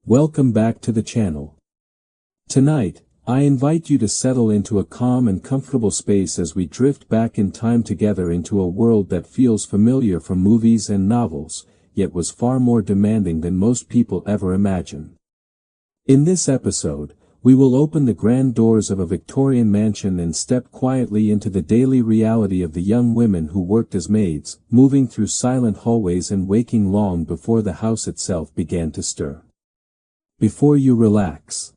Welcome back to the channel. Tonight, I invite you to settle into a calm and comfortable space as we drift back in time together into a world that feels familiar from movies and novels, yet was far more demanding than most people ever imagine. In this episode, we will open the grand doors of a Victorian mansion and step quietly into the daily reality of the young women who worked as maids, moving through silent hallways and waking long before the house itself began to stir. Before you relax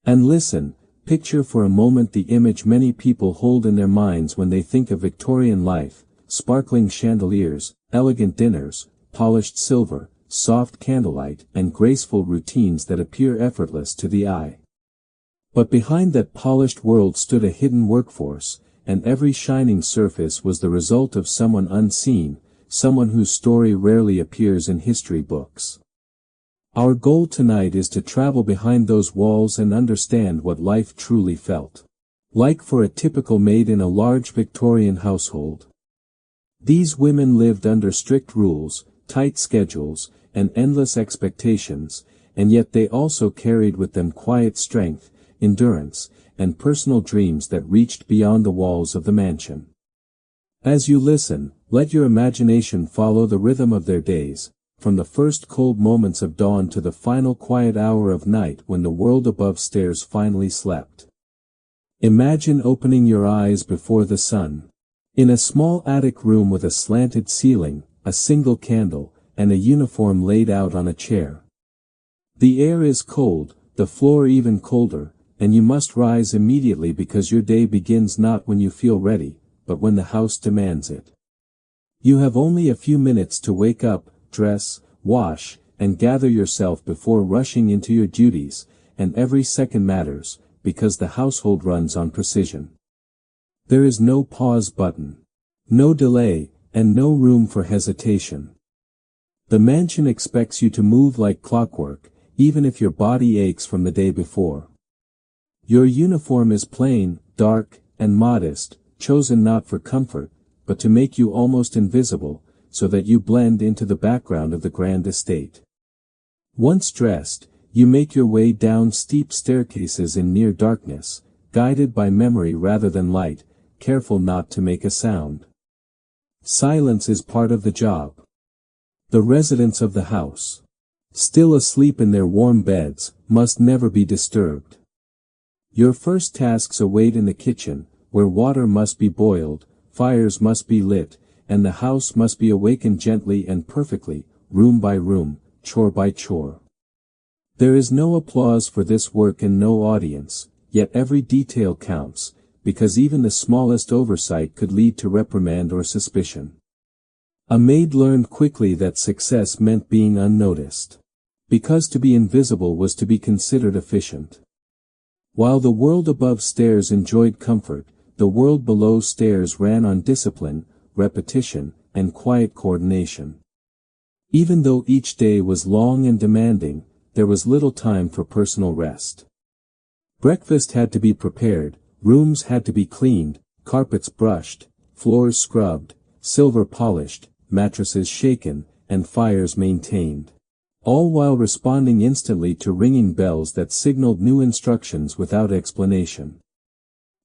and listen, picture for a moment the image many people hold in their minds when they think of Victorian life: sparkling chandeliers, elegant dinners, polished silver, soft candlelight, and graceful routines that appear effortless to the eye. But behind that polished world stood a hidden workforce, and every shining surface was the result of someone unseen, someone whose story rarely appears in history books. Our goal tonight is to travel behind those walls and understand what life truly felt like for a typical maid in a large Victorian household. These women lived under strict rules, tight schedules, and endless expectations, and yet they also carried with them quiet strength, endurance, and personal dreams that reached beyond the walls of the mansion. As you listen, let your imagination follow the rhythm of their days, from the first cold moments of dawn to the final quiet hour of night when the world above stairs finally slept. Imagine opening your eyes before the sun. In a small attic room with a slanted ceiling, a single candle, and a uniform laid out on a chair. The air is cold, the floor even colder, and you must rise immediately because your day begins not when you feel ready, but when the house demands it. You have only a few minutes to wake up, dress, wash, and gather yourself before rushing into your duties, and every second matters, because the household runs on precision. There is no pause button, no delay, and no room for hesitation. The mansion expects you to move like clockwork, even if your body aches from the day before. Your uniform is plain, dark, and modest, chosen not for comfort, but to make you almost invisible, so that you blend into the background of the grand estate. Once dressed, you make your way down steep staircases in near darkness, guided by memory rather than light, careful not to make a sound. Silence is part of the job. The residents of the house, still asleep in their warm beds, must never be disturbed. Your first tasks await in the kitchen, where water must be boiled, fires must be lit, and the house must be awakened gently and perfectly, room by room, chore by chore. There is no applause for this work and no audience, yet every detail counts, because even the smallest oversight could lead to reprimand or suspicion. A maid learned quickly that success meant being unnoticed, because to be invisible was to be considered efficient. While the world above stairs enjoyed comfort, the world below stairs ran on discipline, repetition, and quiet coordination. Even though each day was long and demanding, there was little time for personal rest. Breakfast had to be prepared, rooms had to be cleaned, carpets brushed, floors scrubbed, silver polished, mattresses shaken, and fires maintained, all while responding instantly to ringing bells that signaled new instructions without explanation.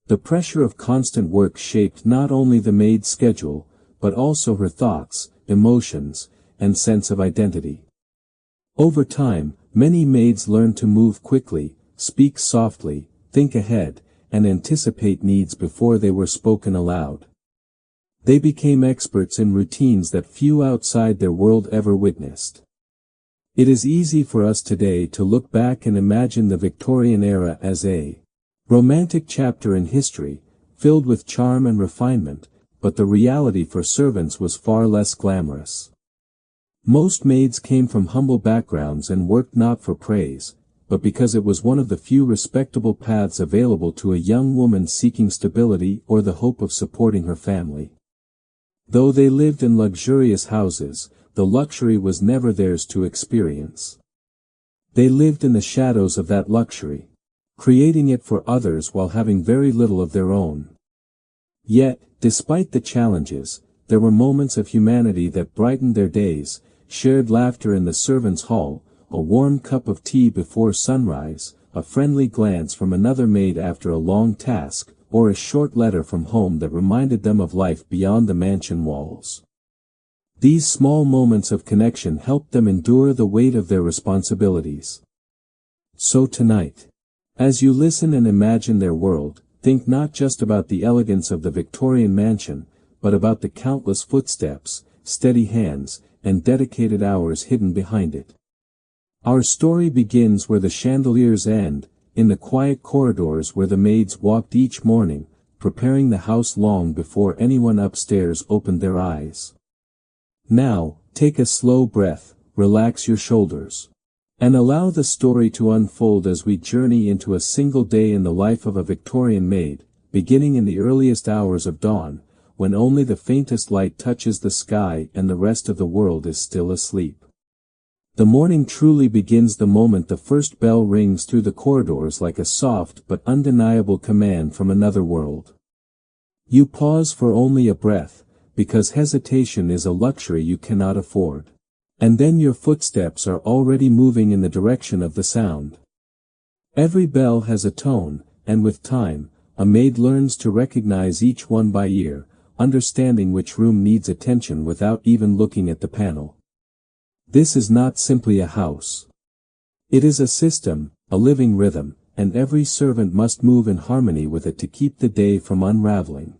The pressure of constant work shaped not only the maid's schedule, but also her thoughts, emotions, and sense of identity. Over time, many maids learned to move quickly, speak softly, think ahead, and anticipate needs before they were spoken aloud. They became experts in routines that few outside their world ever witnessed. It is easy for us today to look back and imagine the Victorian era as a romantic chapter in history, filled with charm and refinement, but the reality for servants was far less glamorous. Most maids came from humble backgrounds and worked not for praise, but because it was one of the few respectable paths available to a young woman seeking stability or the hope of supporting her family. Though they lived in luxurious houses, the luxury was never theirs to experience. They lived in the shadows of that luxury, creating it for others while having very little of their own. Yet, despite the challenges, there were moments of humanity that brightened their days, shared laughter in the servants' hall, a warm cup of tea before sunrise, a friendly glance from another maid after a long task, or a short letter from home that reminded them of life beyond the mansion walls. These small moments of connection helped them endure the weight of their responsibilities. So tonight, as you listen and imagine their world, think not just about the elegance of the Victorian mansion, but about the countless footsteps, steady hands, and dedicated hours hidden behind it. Our story begins where the chandeliers end, in the quiet corridors where the maids walked each morning, preparing the house long before anyone upstairs opened their eyes. Now, take a slow breath, relax your shoulders, and allow the story to unfold as we journey into a single day in the life of a Victorian maid, beginning in the earliest hours of dawn, when only the faintest light touches the sky and the rest of the world is still asleep. The morning truly begins the moment the first bell rings through the corridors like a soft but undeniable command from another world. You pause for only a breath, because hesitation is a luxury you cannot afford. And then your footsteps are already moving in the direction of the sound. Every bell has a tone, and with time, a maid learns to recognize each one by ear, understanding which room needs attention without even looking at the panel. This is not simply a house. It is a system, a living rhythm, and every servant must move in harmony with it to keep the day from unraveling.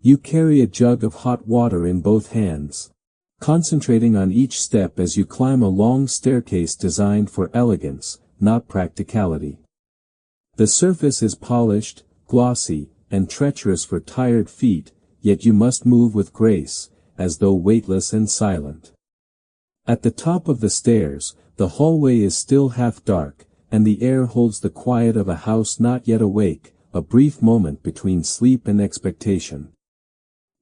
You carry a jug of hot water in both hands, concentrating on each step as you climb a long staircase designed for elegance, not practicality. The surface is polished, glossy, and treacherous for tired feet, yet you must move with grace, as though weightless and silent. At the top of the stairs, the hallway is still half dark, and the air holds the quiet of a house not yet awake, a brief moment between sleep and expectation.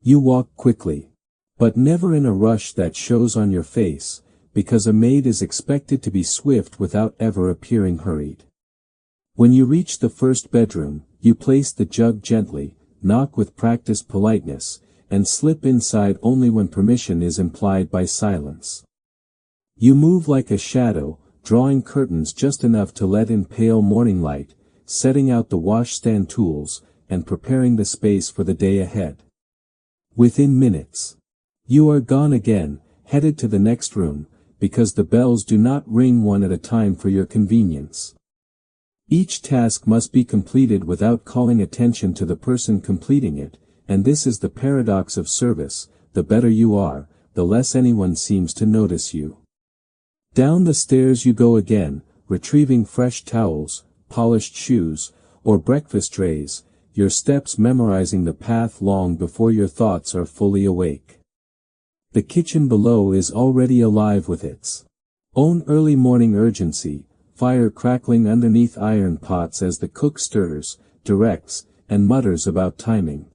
You walk quickly, but never in a rush that shows on your face, because a maid is expected to be swift without ever appearing hurried. When you reach the first bedroom, you place the jug gently, knock with practiced politeness, and slip inside only when permission is implied by silence. You move like a shadow, drawing curtains just enough to let in pale morning light, setting out the washstand tools, and preparing the space for the day ahead. Within minutes, you are gone again, headed to the next room, because the bells do not ring one at a time for your convenience. Each task must be completed without calling attention to the person completing it, and this is the paradox of service: the better you are, the less anyone seems to notice you. Down the stairs you go again, retrieving fresh towels, polished shoes, or breakfast trays, your steps memorizing the path long before your thoughts are fully awake. The kitchen below is already alive with its own early morning urgency, fire crackling underneath iron pots as the cook stirs, directs, and mutters about timing.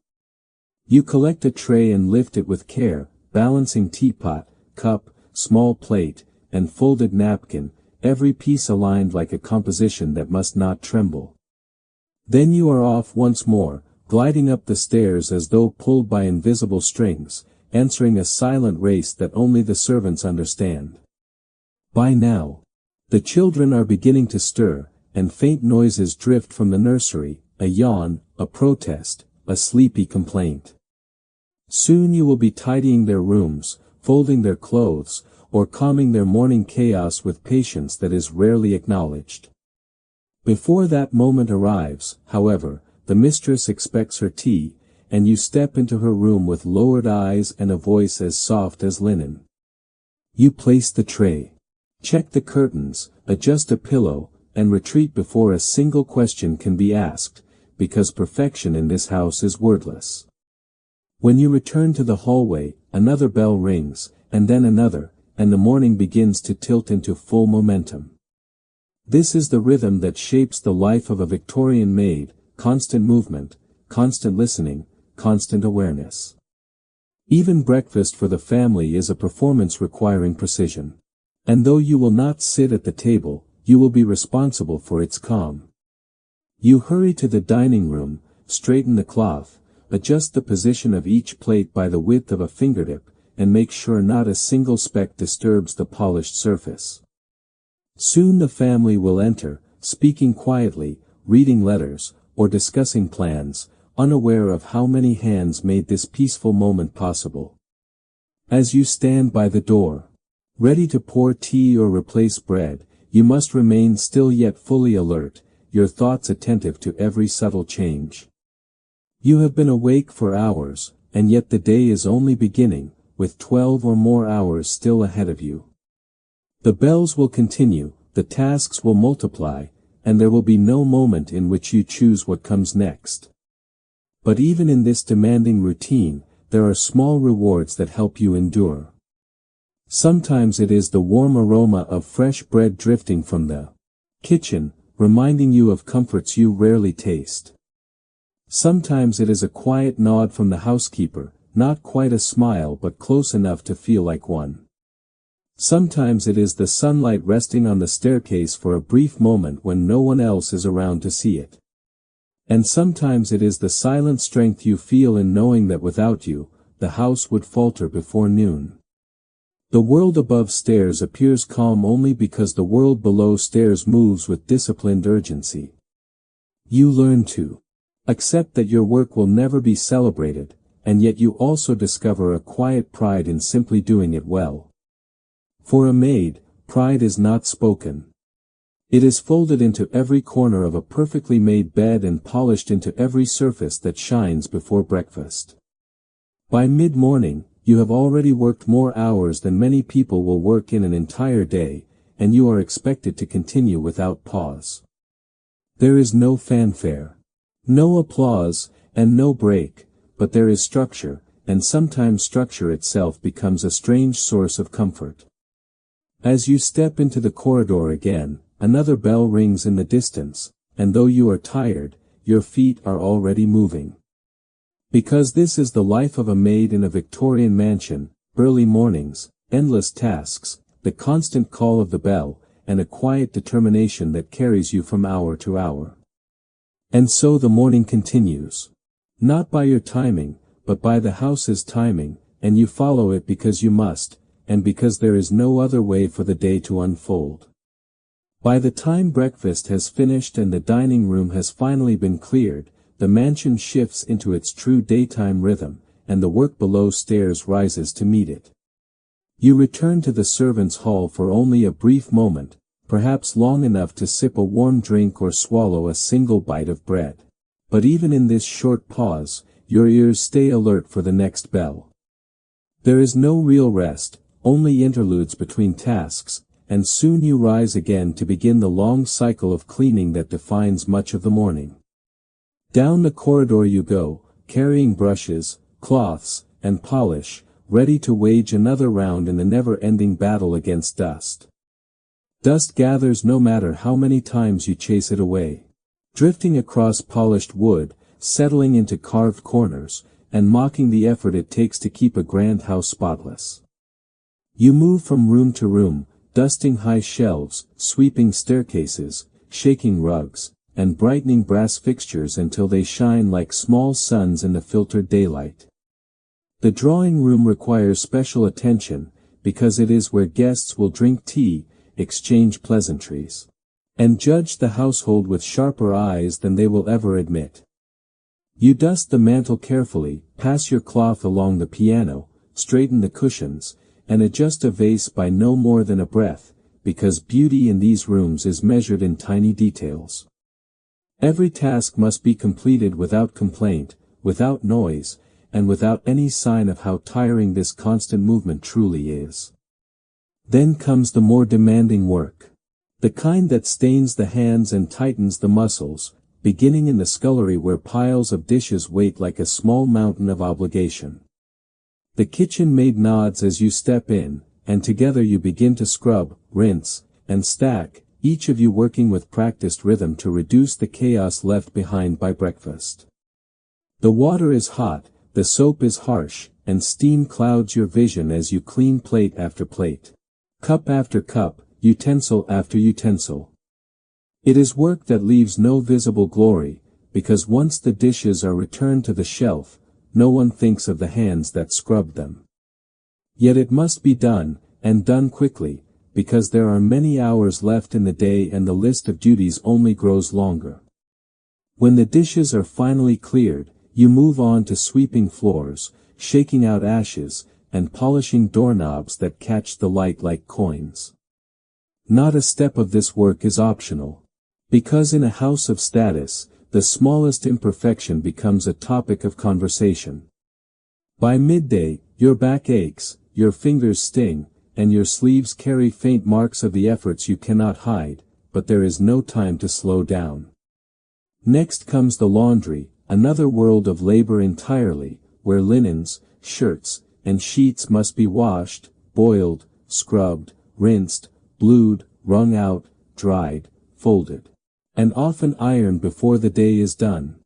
You collect a tray and lift it with care, balancing teapot, cup, small plate, and folded napkin, every piece aligned like a composition that must not tremble. Then you are off once more, gliding up the stairs as though pulled by invisible strings, answering a silent race that only the servants understand. By now, the children are beginning to stir, and faint noises drift from the nursery, a yawn, a protest, a sleepy complaint. Soon you will be tidying their rooms, folding their clothes, or calming their morning chaos with patience that is rarely acknowledged. Before that moment arrives, however, the mistress expects her tea, and you step into her room with lowered eyes and a voice as soft as linen. You place the tray, check the curtains, adjust a pillow, and retreat before a single question can be asked, because perfection in this house is wordless. When you return to the hallway, another bell rings, and then another, and the morning begins to tilt into full momentum. This is the rhythm that shapes the life of a Victorian maid: constant movement, constant listening, constant awareness. Even breakfast for the family is a performance requiring precision. And though you will not sit at the table, you will be responsible for its calm. You hurry to the dining room, straighten the cloth, adjust the position of each plate by the width of a fingertip, and make sure not a single speck disturbs the polished surface. Soon the family will enter, speaking quietly, reading letters, or discussing plans, unaware of how many hands made this peaceful moment possible. As you stand by the door, ready to pour tea or replace bread, you must remain still yet fully alert, your thoughts attentive to every subtle change. You have been awake for hours, and yet the day is only beginning, with 12 or more hours still ahead of you. The bells will continue, the tasks will multiply, and there will be no moment in which you choose what comes next. But even in this demanding routine, there are small rewards that help you endure. Sometimes it is the warm aroma of fresh bread drifting from the kitchen, reminding you of comforts you rarely taste. Sometimes it is a quiet nod from the housekeeper, not quite a smile but close enough to feel like one. Sometimes it is the sunlight resting on the staircase for a brief moment when no one else is around to see it. And sometimes it is the silent strength you feel in knowing that without you, the house would falter before noon. The world above stairs appears calm only because the world below stairs moves with disciplined urgency. You learn to accept that your work will never be celebrated, and yet you also discover a quiet pride in simply doing it well. For a maid, pride is not spoken. It is folded into every corner of a perfectly made bed and polished into every surface that shines before breakfast. By mid-morning, you have already worked more hours than many people will work in an entire day, and you are expected to continue without pause. There is no fanfare, no applause, and no break, but there is structure, and sometimes structure itself becomes a strange source of comfort. As you step into the corridor again, another bell rings in the distance, and though you are tired, your feet are already moving. Because this is the life of a maid in a Victorian mansion, early mornings, endless tasks, the constant call of the bell, and a quiet determination that carries you from hour to hour. And so the morning continues. Not by your timing, but by the house's timing, and you follow it because you must, and because there is no other way for the day to unfold. By the time breakfast has finished and the dining room has finally been cleared, the mansion shifts into its true daytime rhythm, and the work below stairs rises to meet it. You return to the servants' hall for only a brief moment, perhaps long enough to sip a warm drink or swallow a single bite of bread. But even in this short pause, your ears stay alert for the next bell. There is no real rest, only interludes between tasks, and soon you rise again to begin the long cycle of cleaning that defines much of the morning. Down the corridor you go, carrying brushes, cloths, and polish, ready to wage another round in the never-ending battle against dust. Dust gathers no matter how many times you chase it away, drifting across polished wood, settling into carved corners, and mocking the effort it takes to keep a grand house spotless. You move from room to room, dusting high shelves, sweeping staircases, shaking rugs, and brightening brass fixtures until they shine like small suns in the filtered daylight. The drawing room requires special attention, because it is where guests will drink tea, exchange pleasantries, and judge the household with sharper eyes than they will ever admit. You dust the mantel carefully, pass your cloth along the piano, straighten the cushions, and adjust a vase by no more than a breath, because beauty in these rooms is measured in tiny details. Every task must be completed without complaint, without noise, and without any sign of how tiring this constant movement truly is. Then comes the more demanding work. The kind that stains the hands and tightens the muscles, beginning in the scullery where piles of dishes wait like a small mountain of obligation. The kitchen maid nods as you step in, and together you begin to scrub, rinse, and stack, each of you working with practiced rhythm to reduce the chaos left behind by breakfast. The water is hot, the soap is harsh, and steam clouds your vision as you clean plate after plate, cup after cup, utensil after utensil. It is work that leaves no visible glory, because once the dishes are returned to the shelf, no one thinks of the hands that scrubbed them. Yet it must be done, and done quickly, because there are many hours left in the day and the list of duties only grows longer. When the dishes are finally cleared, you move on to sweeping floors, shaking out ashes, and polishing doorknobs that catch the light like coins. Not a step of this work is optional. Because in a house of status, the smallest imperfection becomes a topic of conversation. By midday, your back aches, your fingers sting, and your sleeves carry faint marks of the efforts you cannot hide, but there is no time to slow down. Next comes the laundry, another world of labor entirely, where linens, shirts, and sheets must be washed, boiled, scrubbed, rinsed, blued, wrung out, dried, folded, and often ironed before the day is done.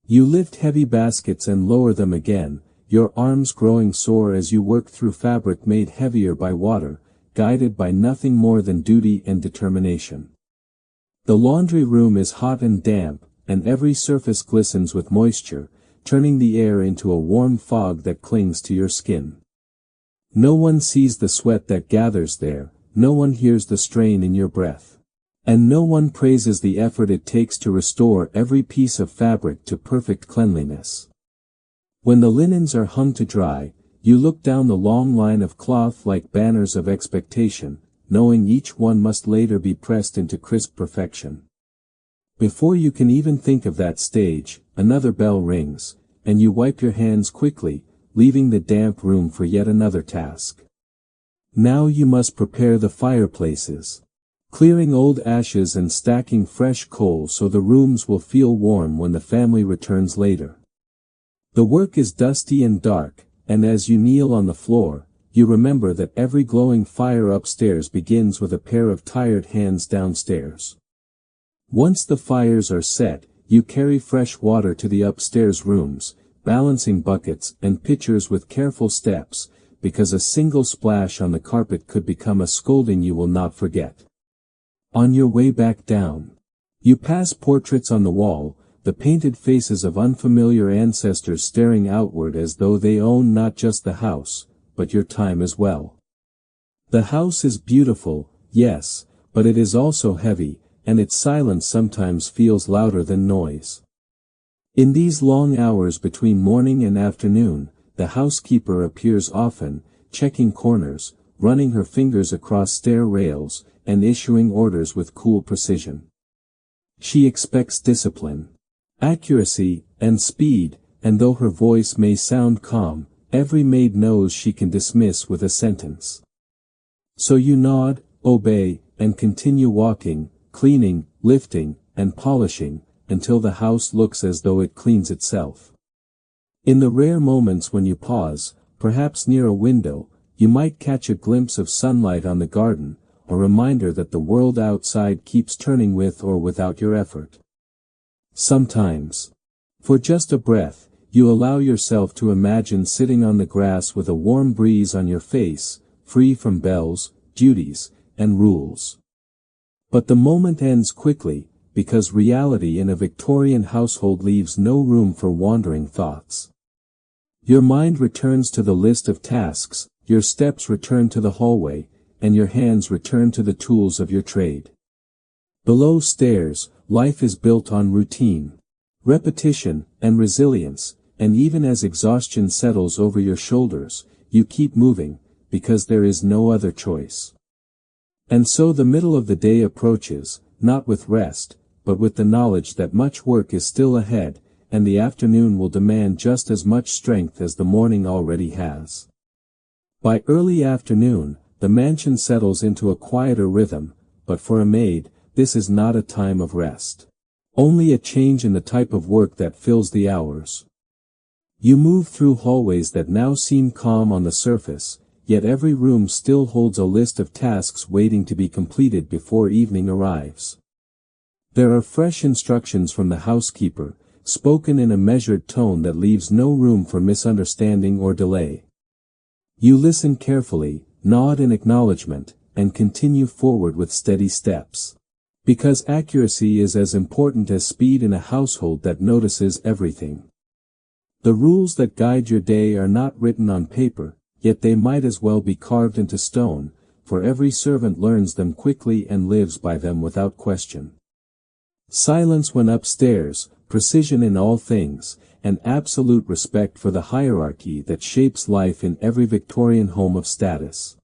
You lift heavy baskets and lower them again, your arms growing sore as you work through fabric made heavier by water, guided by nothing more than duty and determination. The laundry room is hot and damp, and every surface glistens with moisture, turning the air into a warm fog that clings to your skin. No one sees the sweat that gathers there, no one hears the strain in your breath. And no one praises the effort it takes to restore every piece of fabric to perfect cleanliness. When the linens are hung to dry, you look down the long line of cloth like banners of expectation, knowing each one must later be pressed into crisp perfection. Before you can even think of that stage, another bell rings, and you wipe your hands quickly, leaving the damp room for yet another task. Now you must prepare the fireplaces, clearing old ashes and stacking fresh coal so the rooms will feel warm when the family returns later. The work is dusty and dark, and as you kneel on the floor, you remember that every glowing fire upstairs begins with a pair of tired hands downstairs. Once the fires are set, you carry fresh water to the upstairs rooms, balancing buckets and pitchers with careful steps, because a single splash on the carpet could become a scolding you will not forget. On your way back down, you pass portraits on the wall, the painted faces of unfamiliar ancestors staring outward as though they own not just the house, but your time as well. The house is beautiful, yes, but it is also heavy, and its silence sometimes feels louder than noise. In these long hours between morning and afternoon, the housekeeper appears often, checking corners, running her fingers across stair rails, and issuing orders with cool precision. She expects discipline, accuracy, and speed, and though her voice may sound calm, every maid knows she can dismiss with a sentence. So you nod, obey, and continue walking, cleaning, lifting, and polishing, until the house looks as though it cleans itself. In the rare moments when you pause, perhaps near a window, you might catch a glimpse of sunlight on the garden, a reminder that the world outside keeps turning with or without your effort. Sometimes, for just a breath, you allow yourself to imagine sitting on the grass with a warm breeze on your face, free from bells, duties, and rules. But the moment ends quickly, because reality in a Victorian household leaves no room for wandering thoughts. Your mind returns to the list of tasks, your steps return to the hallway, and your hands return to the tools of your trade. Below stairs, life is built on routine, repetition, and resilience, and even as exhaustion settles over your shoulders, you keep moving, because there is no other choice. And so the middle of the day approaches, not with rest, but with the knowledge that much work is still ahead, and the afternoon will demand just as much strength as the morning already has. By early afternoon, the mansion settles into a quieter rhythm, but for a maid, this is not a time of rest. Only a change in the type of work that fills the hours. You move through hallways that now seem calm on the surface, yet every room still holds a list of tasks waiting to be completed before evening arrives. There are fresh instructions from the housekeeper, spoken in a measured tone that leaves no room for misunderstanding or delay. You listen carefully, nod in acknowledgement, and continue forward with steady steps. Because accuracy is as important as speed in a household that notices everything. The rules that guide your day are not written on paper, yet they might as well be carved into stone, for every servant learns them quickly and lives by them without question. Silence when upstairs, precision in all things, and absolute respect for the hierarchy that shapes life in every Victorian home of status.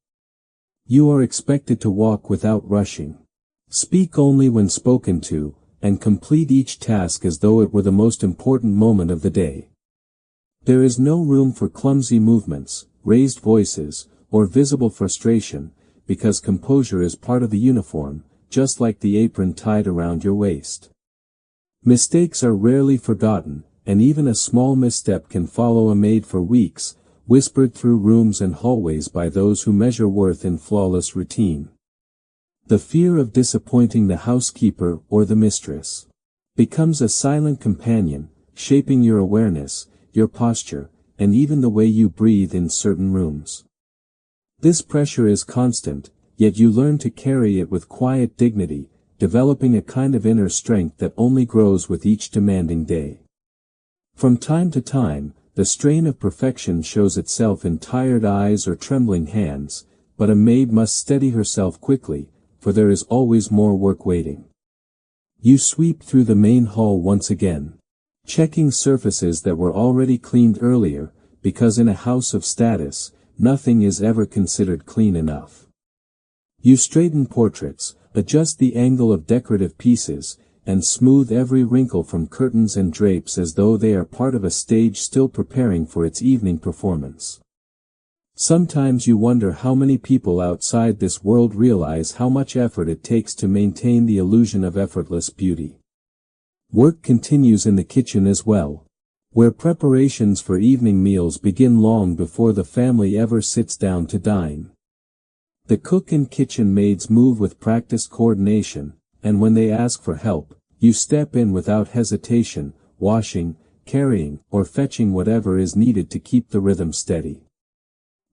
You are expected to walk without rushing. Speak only when spoken to, and complete each task as though it were the most important moment of the day. There is no room for clumsy movements, raised voices, or visible frustration, because composure is part of the uniform, just like the apron tied around your waist. Mistakes are rarely forgotten, and even a small misstep can follow a maid for weeks, whispered through rooms and hallways by those who measure worth in flawless routine. The fear of disappointing the housekeeper or the mistress becomes a silent companion, shaping your awareness, your posture, and even the way you breathe in certain rooms. This pressure is constant, yet you learn to carry it with quiet dignity, developing a kind of inner strength that only grows with each demanding day. From time to time, the strain of perfection shows itself in tired eyes or trembling hands, but a maid must steady herself quickly, for there is always more work waiting. You sweep through the main hall once again, checking surfaces that were already cleaned earlier, because in a house of status, nothing is ever considered clean enough. You straighten portraits, adjust the angle of decorative pieces, and smooth every wrinkle from curtains and drapes as though they are part of a stage still preparing for its evening performance. Sometimes you wonder how many people outside this world realize how much effort it takes to maintain the illusion of effortless beauty. Work continues in the kitchen as well, where preparations for evening meals begin long before the family ever sits down to dine. The cook and kitchen maids move with practiced coordination, and when they ask for help, you step in without hesitation, washing, carrying, or fetching whatever is needed to keep the rhythm steady.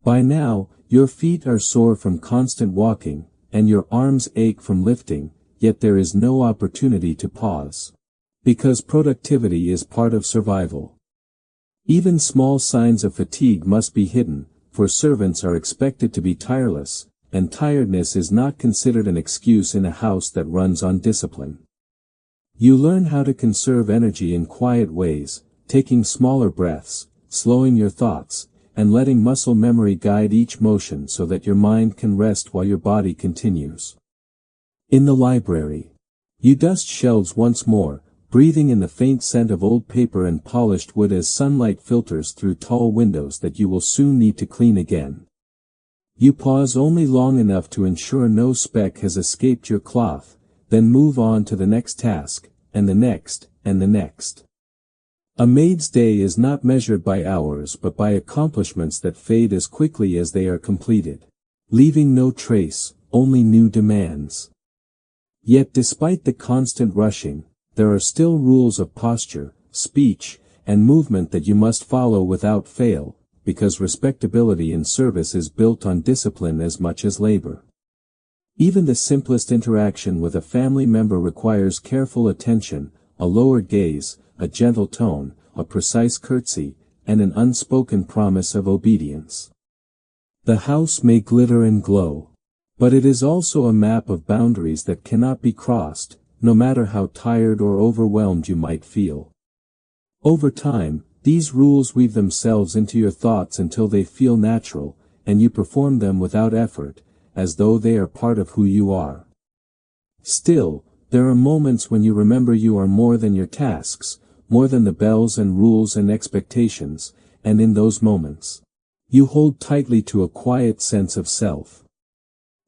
By now, your feet are sore from constant walking, and your arms ache from lifting, yet there is no opportunity to pause. Because productivity is part of survival. Even small signs of fatigue must be hidden, for servants are expected to be tireless, and tiredness is not considered an excuse in a house that runs on discipline. You learn how to conserve energy in quiet ways, taking smaller breaths, slowing your thoughts, and letting muscle memory guide each motion so that your mind can rest while your body continues. In the library, you dust shelves once more, breathing in the faint scent of old paper and polished wood as sunlight filters through tall windows that you will soon need to clean again. You pause only long enough to ensure no speck has escaped your cloth, then move on to the next task, and the next, and the next. A maid's day is not measured by hours but by accomplishments that fade as quickly as they are completed, leaving no trace, only new demands. Yet despite the constant rushing, there are still rules of posture, speech, and movement that you must follow without fail, because respectability in service is built on discipline as much as labor. Even the simplest interaction with a family member requires careful attention, a lowered gaze, a gentle tone, a precise curtsy, and an unspoken promise of obedience. The house may glitter and glow, but it is also a map of boundaries that cannot be crossed, no matter how tired or overwhelmed you might feel. Over time, these rules weave themselves into your thoughts until they feel natural, and you perform them without effort, as though they are part of who you are. Still, there are moments when you remember you are more than your tasks, more than the bells and rules and expectations, and in those moments, you hold tightly to a quiet sense of self.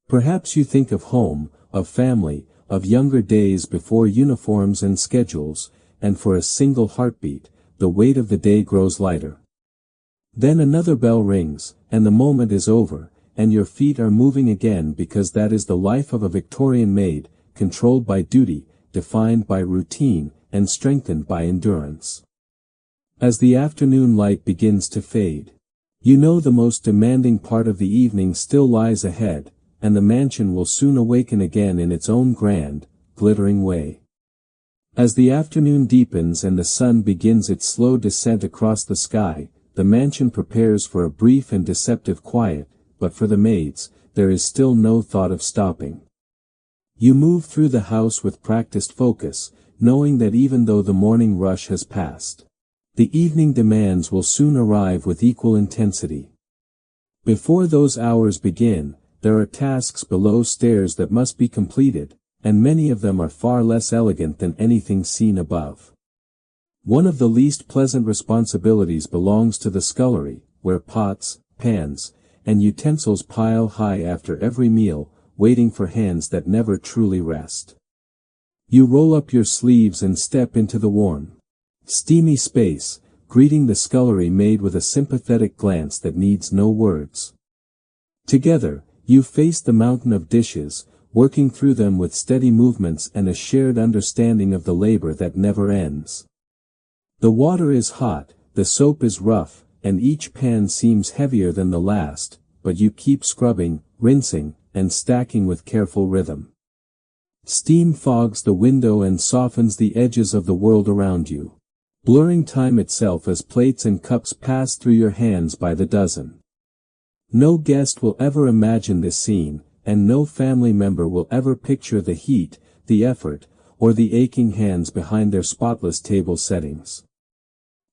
Perhaps you think of home, of family, of younger days before uniforms and schedules, and for a single heartbeat, the weight of the day grows lighter. Then another bell rings, and the moment is over, and your feet are moving again because that is the life of a Victorian maid, controlled by duty, defined by routine, and strengthened by endurance. As the afternoon light begins to fade, you know the most demanding part of the evening still lies ahead, and the mansion will soon awaken again in its own grand, glittering way. As the afternoon deepens and the sun begins its slow descent across the sky, the mansion prepares for a brief and deceptive quiet, but for the maids, there is still no thought of stopping. You move through the house with practiced focus, knowing that even though the morning rush has passed, the evening demands will soon arrive with equal intensity. Before those hours begin, there are tasks below stairs that must be completed, and many of them are far less elegant than anything seen above. One of the least pleasant responsibilities belongs to the scullery, where pots, pans, and utensils pile high after every meal, waiting for hands that never truly rest. You roll up your sleeves and step into the warm, steamy space, greeting the scullery maid with a sympathetic glance that needs no words. Together, you face the mountain of dishes, working through them with steady movements and a shared understanding of the labor that never ends. The water is hot, the soap is rough, and each pan seems heavier than the last, but you keep scrubbing, rinsing, and stacking with careful rhythm. Steam fogs the window and softens the edges of the world around you, blurring time itself as plates and cups pass through your hands by the dozen. No guest will ever imagine this scene, and no family member will ever picture the heat, the effort, or the aching hands behind their spotless table settings.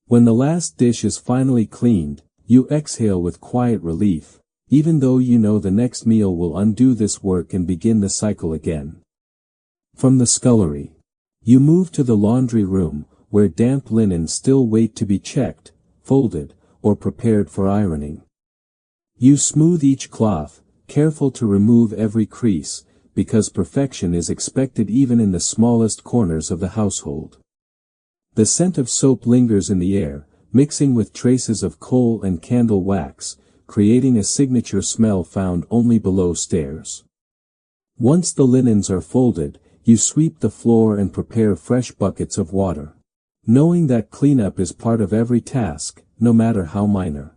When the last dish is finally cleaned, you exhale with quiet relief, even though you know the next meal will undo this work and begin the cycle again. From the scullery, you move to the laundry room, where damp linen still wait to be checked, folded, or prepared for ironing. You smooth each cloth, careful to remove every crease, because perfection is expected even in the smallest corners of the household. The scent of soap lingers in the air, mixing with traces of coal and candle wax, creating a signature smell found only below stairs. Once the linens are folded, you sweep the floor and prepare fresh buckets of water, knowing that cleanup is part of every task, no matter how minor.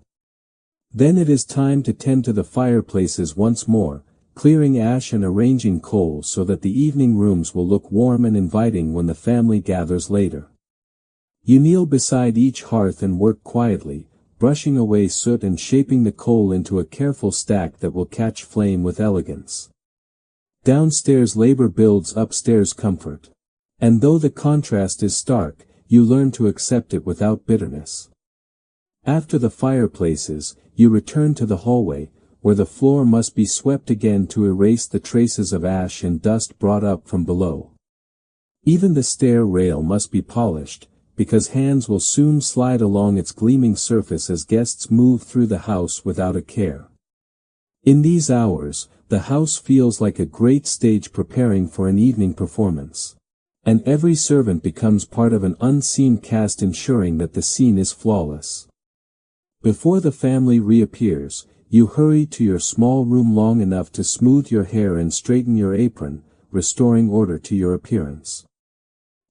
Then it is time to tend to the fireplaces once more, clearing ash and arranging coal so that the evening rooms will look warm and inviting when the family gathers later. You kneel beside each hearth and work quietly, brushing away soot and shaping the coal into a careful stack that will catch flame with elegance. Downstairs labor builds upstairs comfort. And though the contrast is stark, you learn to accept it without bitterness. After the fireplaces, you return to the hallway, where the floor must be swept again to erase the traces of ash and dust brought up from below. Even the stair rail must be polished, because hands will soon slide along its gleaming surface as guests move through the house without a care. In these hours, the house feels like a great stage preparing for an evening performance. And every servant becomes part of an unseen cast ensuring that the scene is flawless. Before the family reappears, you hurry to your small room long enough to smooth your hair and straighten your apron, restoring order to your appearance.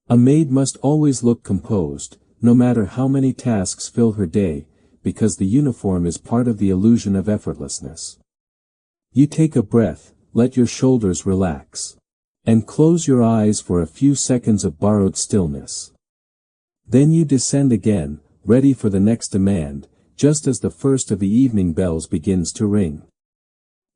A maid must always look composed, no matter how many tasks fill her day, because the uniform is part of the illusion of effortlessness. You take a breath, let your shoulders relax, and close your eyes for a few seconds of borrowed stillness. Then you descend again, ready for the next demand, just as the first of the evening bells begins to ring.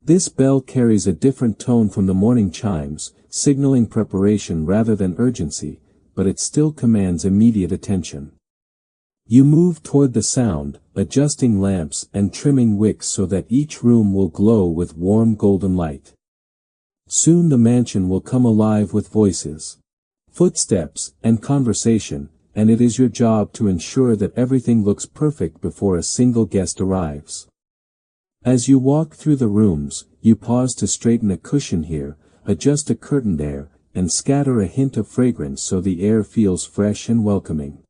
This bell carries a different tone from the morning chimes, signaling preparation rather than urgency, but it still commands immediate attention. You move toward the sound, adjusting lamps and trimming wicks so that each room will glow with warm golden light. Soon the mansion will come alive with voices, footsteps, and conversation, and it is your job to ensure that everything looks perfect before a single guest arrives. As you walk through the rooms, you pause to straighten a cushion here, adjust a curtain there, and scatter a hint of fragrance so the air feels fresh and welcoming.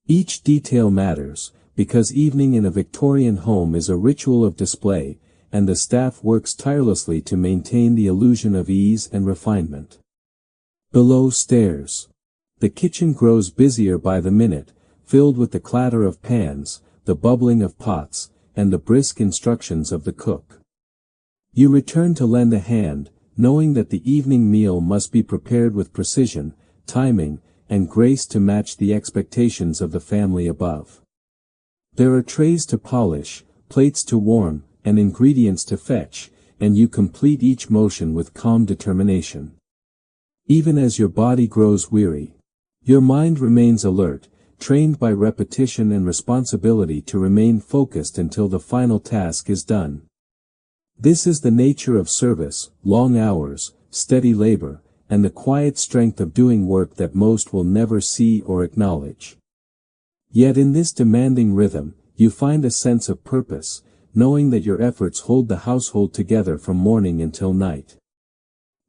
Each detail matters, because evening in a Victorian home is a ritual of display, and the staff works tirelessly to maintain the illusion of ease and refinement. Below stairs, the kitchen grows busier by the minute, filled with the clatter of pans, the bubbling of pots, and the brisk instructions of the cook. You return to lend a hand, knowing that the evening meal must be prepared with precision, timing, and grace to match the expectations of the family above. There are trays to polish, plates to warm, and ingredients to fetch, and you complete each motion with calm determination. Even as your body grows weary, your mind remains alert, trained by repetition and responsibility to remain focused until the final task is done. This is the nature of service: long hours, steady labor, and the quiet strength of doing work that most will never see or acknowledge. Yet in this demanding rhythm, you find a sense of purpose, knowing that your efforts hold the household together from morning until night.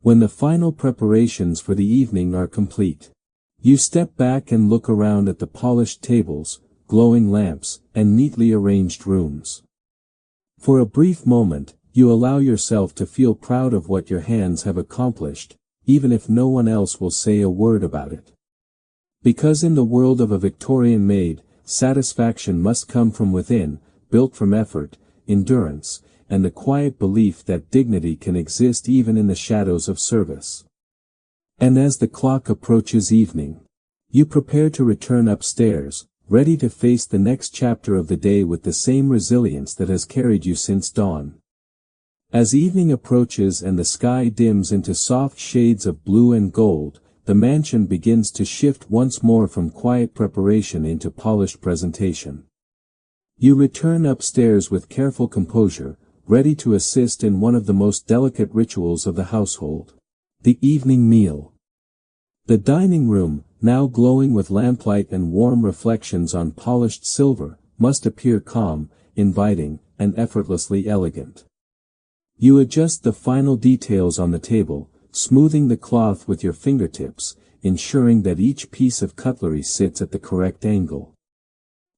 When the final preparations for the evening are complete, you step back and look around at the polished tables, glowing lamps, and neatly arranged rooms. For a brief moment, you allow yourself to feel proud of what your hands have accomplished, even if no one else will say a word about it. Because in the world of a Victorian maid, satisfaction must come from within, built from effort, endurance, and the quiet belief that dignity can exist even in the shadows of service. And as the clock approaches evening, you prepare to return upstairs, ready to face the next chapter of the day with the same resilience that has carried you since dawn. As evening approaches and the sky dims into soft shades of blue and gold, the mansion begins to shift once more from quiet preparation into polished presentation. You return upstairs with careful composure, ready to assist in one of the most delicate rituals of the household: the evening meal. The dining room, now glowing with lamplight and warm reflections on polished silver, must appear calm, inviting, and effortlessly elegant. You adjust the final details on the table, smoothing the cloth with your fingertips, ensuring that each piece of cutlery sits at the correct angle.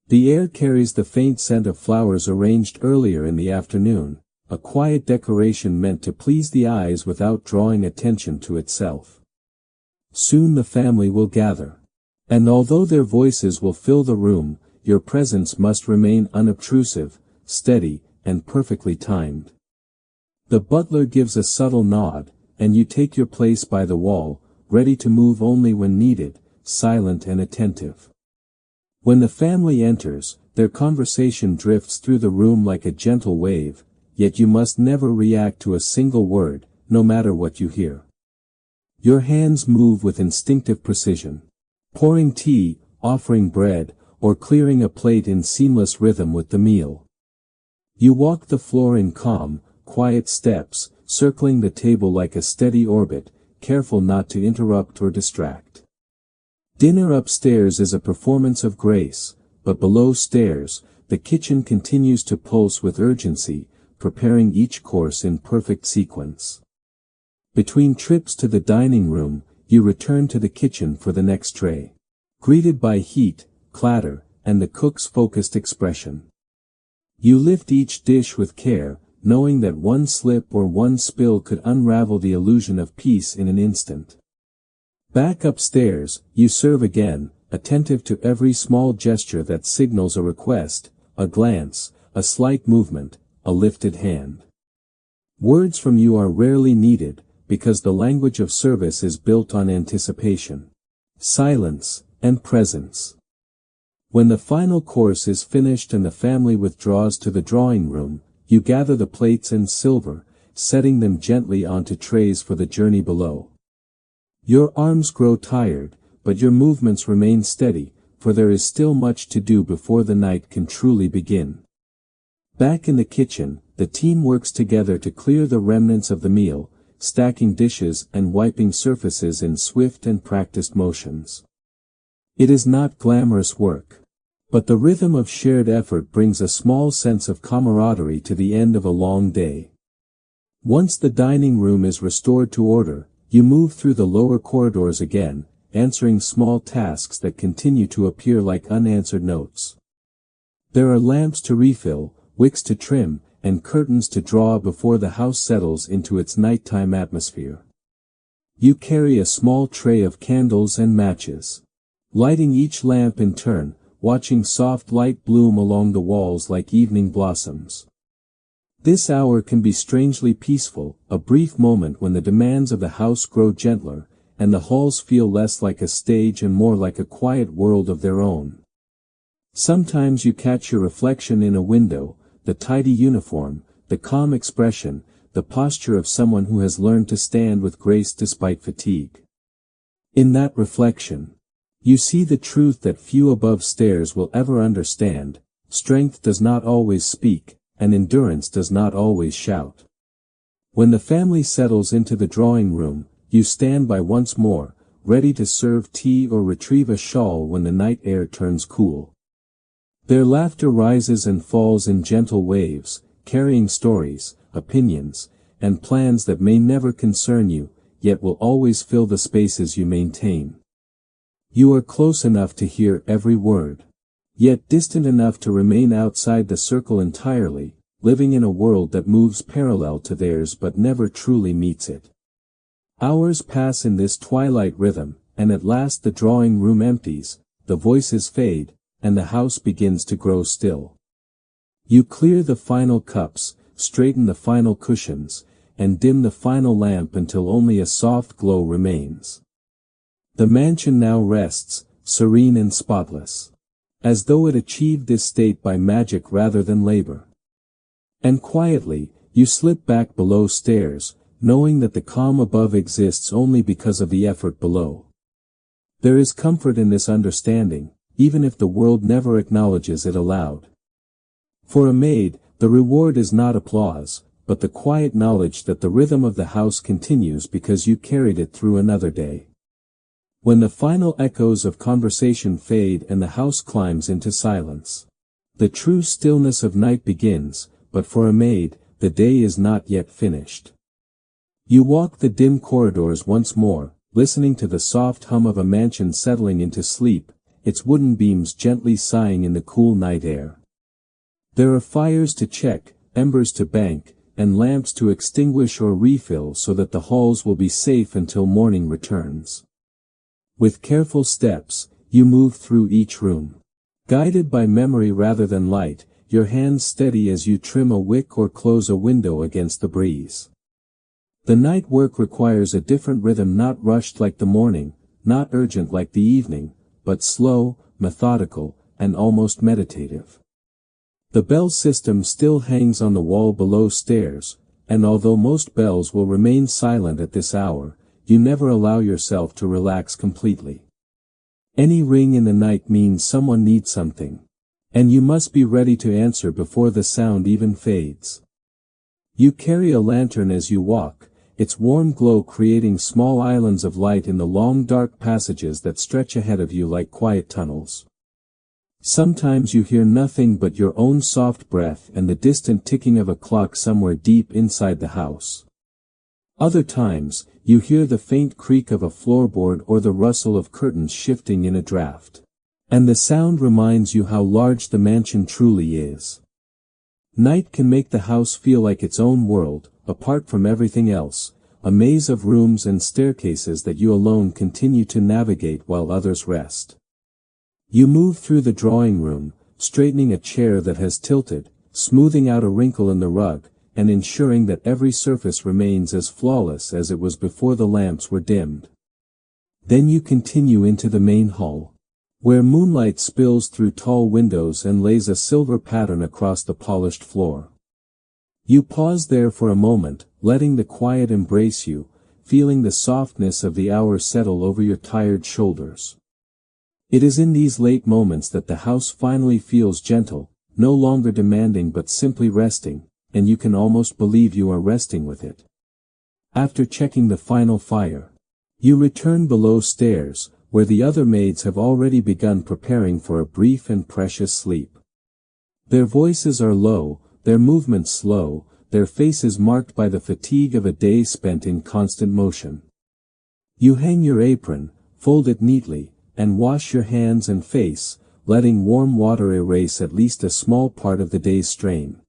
The air carries the faint scent of flowers arranged earlier in the afternoon, a quiet decoration meant to please the eyes without drawing attention to itself. Soon the family will gather. And although their voices will fill the room, your presence must remain unobtrusive, steady, and perfectly timed. The butler gives a subtle nod, and you take your place by the wall, ready to move only when needed, silent and attentive. When the family enters, their conversation drifts through the room like a gentle wave, yet you must never react to a single word, no matter what you hear. Your hands move with instinctive precision, pouring tea, offering bread, or clearing a plate in seamless rhythm with the meal. You walk the floor in calm, quiet steps, circling the table like a steady orbit, careful not to interrupt or distract. Dinner upstairs is a performance of grace, but below stairs, the kitchen continues to pulse with urgency, preparing each course in perfect sequence. Between trips to the dining room, you return to the kitchen for the next tray, greeted by heat, clatter, and the cook's focused expression. You lift each dish with care, knowing that one slip or one spill could unravel the illusion of peace in an instant. Back upstairs, you serve again, attentive to every small gesture that signals a request, a glance, a slight movement, a lifted hand. Words from you are rarely needed, because the language of service is built on anticipation, silence, and presence. When the final course is finished and the family withdraws to the drawing room, you gather the plates and silver, setting them gently onto trays for the journey below. Your arms grow tired, but your movements remain steady, for there is still much to do before the night can truly begin. Back in the kitchen, the team works together to clear the remnants of the meal, stacking dishes and wiping surfaces in swift and practiced motions. It is not glamorous work, but the rhythm of shared effort brings a small sense of camaraderie to the end of a long day. Once the dining room is restored to order, you move through the lower corridors again, answering small tasks that continue to appear like unanswered notes. There are lamps to refill, wicks to trim, and curtains to draw before the house settles into its nighttime atmosphere. You carry a small tray of candles and matches, lighting each lamp in turn, watching soft light bloom along the walls like evening blossoms. This hour can be strangely peaceful, a brief moment when the demands of the house grow gentler, and the halls feel less like a stage and more like a quiet world of their own. Sometimes you catch your reflection in a window, the tidy uniform, the calm expression, the posture of someone who has learned to stand with grace despite fatigue. In that reflection, you see the truth that few above stairs will ever understand: strength does not always speak, and endurance does not always shout. When the family settles into the drawing room, you stand by once more, ready to serve tea or retrieve a shawl when the night air turns cool. Their laughter rises and falls in gentle waves, carrying stories, opinions, and plans that may never concern you, yet will always fill the spaces you maintain. You are close enough to hear every word, yet distant enough to remain outside the circle entirely, living in a world that moves parallel to theirs but never truly meets it. Hours pass in this twilight rhythm, and at last the drawing room empties, the voices fade, and the house begins to grow still. You clear the final cups, straighten the final cushions, and dim the final lamp until only a soft glow remains. The mansion now rests, serene and spotless, as though it achieved this state by magic rather than labor. And quietly, you slip back below stairs, knowing that the calm above exists only because of the effort below. There is comfort in this understanding, even if the world never acknowledges it aloud. For a maid, the reward is not applause, but the quiet knowledge that the rhythm of the house continues because you carried it through another day. When the final echoes of conversation fade and the house climbs into silence, the true stillness of night begins, but for a maid, the day is not yet finished. You walk the dim corridors once more, listening to the soft hum of a mansion settling into sleep, its wooden beams gently sighing in the cool night air. There are fires to check, embers to bank, and lamps to extinguish or refill so that the halls will be safe until morning returns. With careful steps, you move through each room, guided by memory rather than light, your hands steady as you trim a wick or close a window against the breeze. The night work requires a different rhythm, not rushed like the morning, not urgent like the evening, but slow, methodical, and almost meditative. The bell system still hangs on the wall below stairs, and although most bells will remain silent at this hour, you never allow yourself to relax completely. Any ring in the night means someone needs something, and you must be ready to answer before the sound even fades. You carry a lantern as you walk, its warm glow creating small islands of light in the long dark passages that stretch ahead of you like quiet tunnels. Sometimes you hear nothing but your own soft breath and the distant ticking of a clock somewhere deep inside the house. Other times, you hear the faint creak of a floorboard or the rustle of curtains shifting in a draft. And the sound reminds you how large the mansion truly is. Night can make the house feel like its own world, apart from everything else, a maze of rooms and staircases that you alone continue to navigate while others rest. You move through the drawing room, straightening a chair that has tilted, smoothing out a wrinkle in the rug, and ensuring that every surface remains as flawless as it was before the lamps were dimmed. Then you continue into the main hall, where moonlight spills through tall windows and lays a silver pattern across the polished floor. You pause there for a moment, letting the quiet embrace you, feeling the softness of the hours settle over your tired shoulders. It is in these late moments that the house finally feels gentle, no longer demanding but simply resting, and you can almost believe you are resting with it. After checking the final fire, you return below stairs, where the other maids have already begun preparing for a brief and precious sleep. Their voices are low, their movements slow, their faces marked by the fatigue of a day spent in constant motion. You hang your apron, fold it neatly, and wash your hands and face, letting warm water erase at least a small part of the day's strain.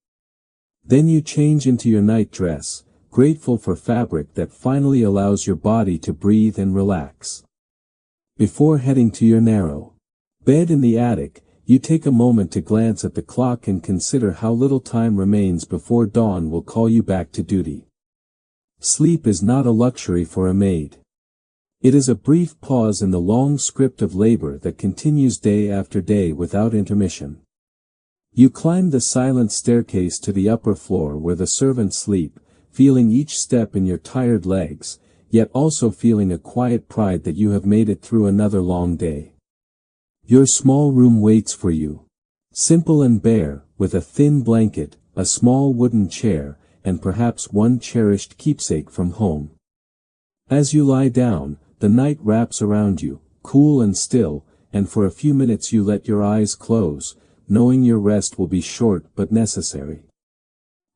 Then you change into your night dress, grateful for fabric that finally allows your body to breathe and relax. Before heading to your narrow bed in the attic, you take a moment to glance at the clock and consider how little time remains before dawn will call you back to duty. Sleep is not a luxury for a maid. It is a brief pause in the long script of labor that continues day after day without intermission. You climb the silent staircase to the upper floor where the servants sleep, feeling each step in your tired legs, yet also feeling a quiet pride that you have made it through another long day. Your small room waits for you. Simple and bare, with a thin blanket, a small wooden chair, and perhaps one cherished keepsake from home. As you lie down, the night wraps around you, cool and still, and for a few minutes you let your eyes close, knowing your rest will be short but necessary.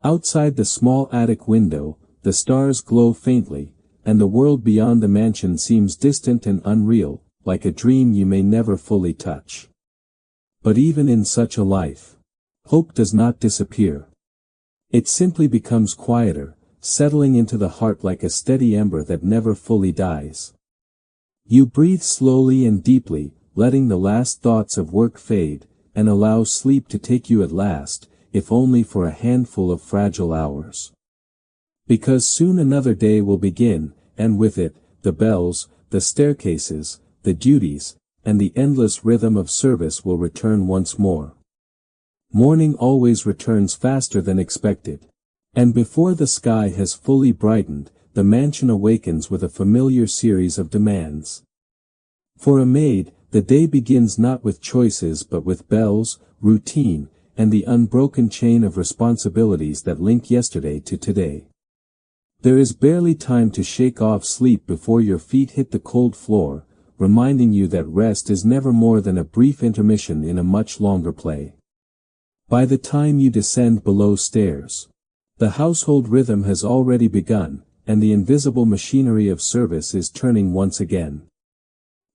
Outside the small attic window, the stars glow faintly, and the world beyond the mansion seems distant and unreal, like a dream you may never fully touch. But even in such a life, hope does not disappear. It simply becomes quieter, settling into the heart like a steady ember that never fully dies. You breathe slowly and deeply, letting the last thoughts of work fade, and allow sleep to take you at last, if only for a handful of fragile hours. Because soon another day will begin, and with it, the bells, the staircases, the duties, and the endless rhythm of service will return once more. Morning always returns faster than expected. And before the sky has fully brightened, the mansion awakens with a familiar series of demands. For a maid, the day begins not with choices but with bells, routine, and the unbroken chain of responsibilities that link yesterday to today. There is barely time to shake off sleep before your feet hit the cold floor, reminding you that rest is never more than a brief intermission in a much longer play. By the time you descend below stairs, the household rhythm has already begun, and the invisible machinery of service is turning once again.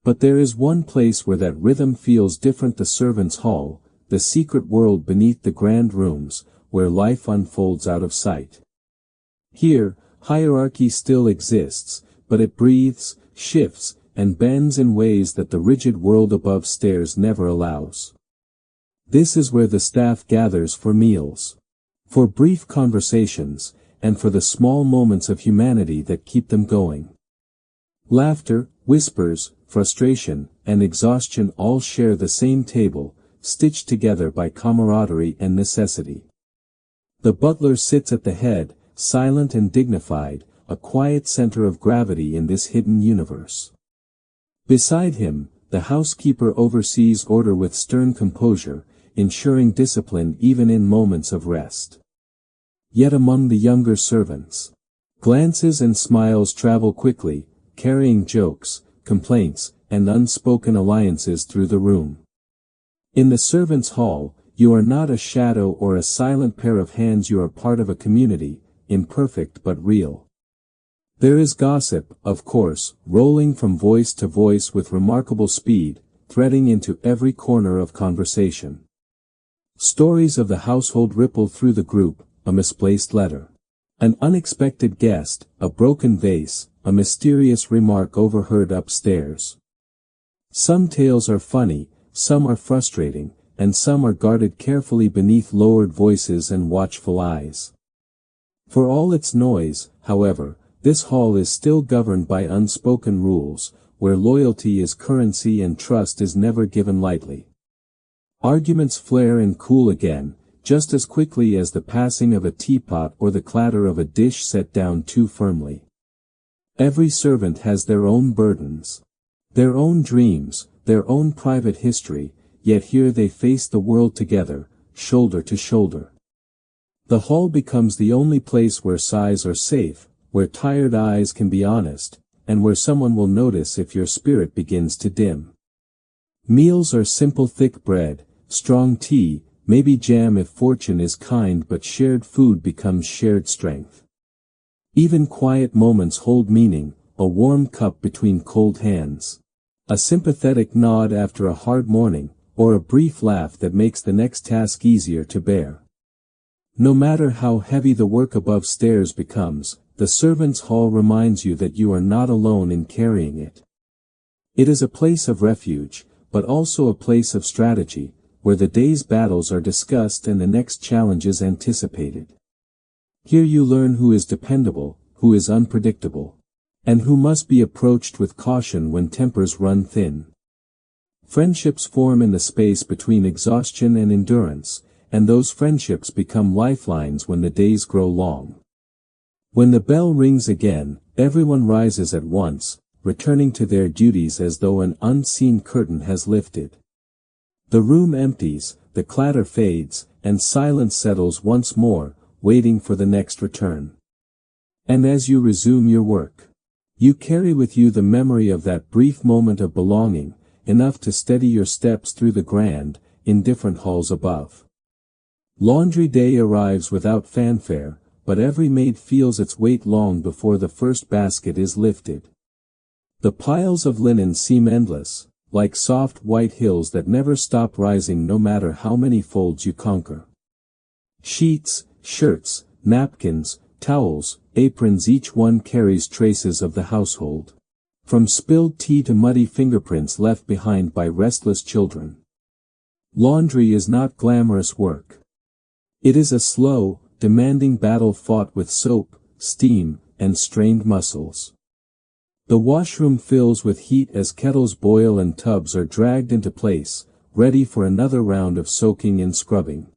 But there is one place where that rhythm feels different: the servants' hall, the secret world beneath the grand rooms, where life unfolds out of sight. Here, hierarchy still exists, but it breathes, shifts, and bends in ways that the rigid world above stairs never allows. This is where the staff gathers for meals, for brief conversations, and for the small moments of humanity that keep them going. Laughter, whispers, frustration, and exhaustion all share the same table, stitched together by camaraderie and necessity. The butler sits at the head, silent and dignified, a quiet center of gravity in this hidden universe. Beside him, the housekeeper oversees order with stern composure, ensuring discipline even in moments of rest. Yet among the younger servants, glances and smiles travel quickly, carrying jokes, complaints, and unspoken alliances through the room. In the servants' hall, you are not a shadow or a silent pair of hands. You are part of a community, imperfect but real. There is gossip, of course, rolling from voice to voice with remarkable speed, threading into every corner of conversation. Stories of the household ripple through the group: a misplaced letter, an unexpected guest, a broken vase, a mysterious remark overheard upstairs. Some tales are funny, some are frustrating, and some are guarded carefully beneath lowered voices and watchful eyes. For all its noise, however, this hall is still governed by unspoken rules, where loyalty is currency and trust is never given lightly. Arguments flare and cool again, just as quickly as the passing of a teapot or the clatter of a dish set down too firmly. Every servant has their own burdens, their own dreams, their own private history, yet here they face the world together, shoulder to shoulder. The hall becomes the only place where sighs are safe, where tired eyes can be honest, and where someone will notice if your spirit begins to dim. Meals are simple: thick bread, strong tea, maybe jam if fortune is kind, but shared food becomes shared strength. Even quiet moments hold meaning: a warm cup between cold hands, a sympathetic nod after a hard morning, or a brief laugh that makes the next task easier to bear. No matter how heavy the work above stairs becomes, the servants' hall reminds you that you are not alone in carrying it. It is a place of refuge, but also a place of strategy, where the day's battles are discussed and the next challenges anticipated. Here you learn who is dependable, who is unpredictable, and who must be approached with caution when tempers run thin. Friendships form in the space between exhaustion and endurance, and those friendships become lifelines when the days grow long. When the bell rings again, everyone rises at once, returning to their duties as though an unseen curtain has lifted. The room empties, the clatter fades, and silence settles once more, waiting for the next return. And as you resume your work, you carry with you the memory of that brief moment of belonging, enough to steady your steps through the grand, indifferent halls above. Laundry day arrives without fanfare, but every maid feels its weight long before the first basket is lifted. The piles of linen seem endless, like soft white hills that never stop rising no matter how many folds you conquer. Sheets, shirts, napkins, towels, aprons, each one carries traces of the household. From spilled tea to muddy fingerprints left behind by restless children. Laundry is not glamorous work. It is a slow, demanding battle fought with soap, steam, and strained muscles. The washroom fills with heat as kettles boil and tubs are dragged into place, ready for another round of soaking and scrubbing.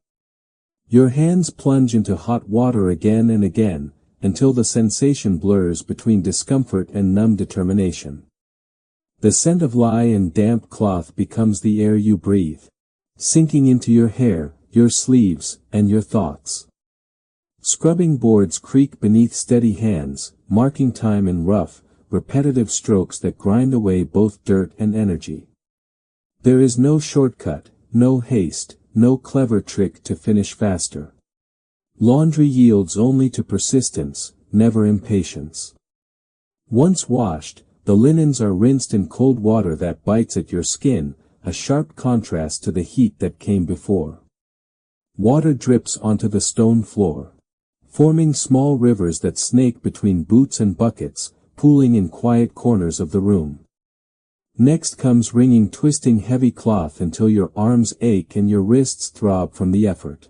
Your hands plunge into hot water again and again, until the sensation blurs between discomfort and numb determination. The scent of lye and damp cloth becomes the air you breathe, sinking into your hair, your sleeves, and your thoughts. Scrubbing boards creak beneath steady hands, marking time in rough, repetitive strokes that grind away both dirt and energy. There is no shortcut, no haste, no clever trick to finish faster. Laundry yields only to persistence, never impatience. Once washed, the linens are rinsed in cold water that bites at your skin, a sharp contrast to the heat that came before. Water drips onto the stone floor, forming small rivers that snake between boots and buckets, pooling in quiet corners of the room. Next comes wringing, twisting heavy cloth until your arms ache and your wrists throb from the effort.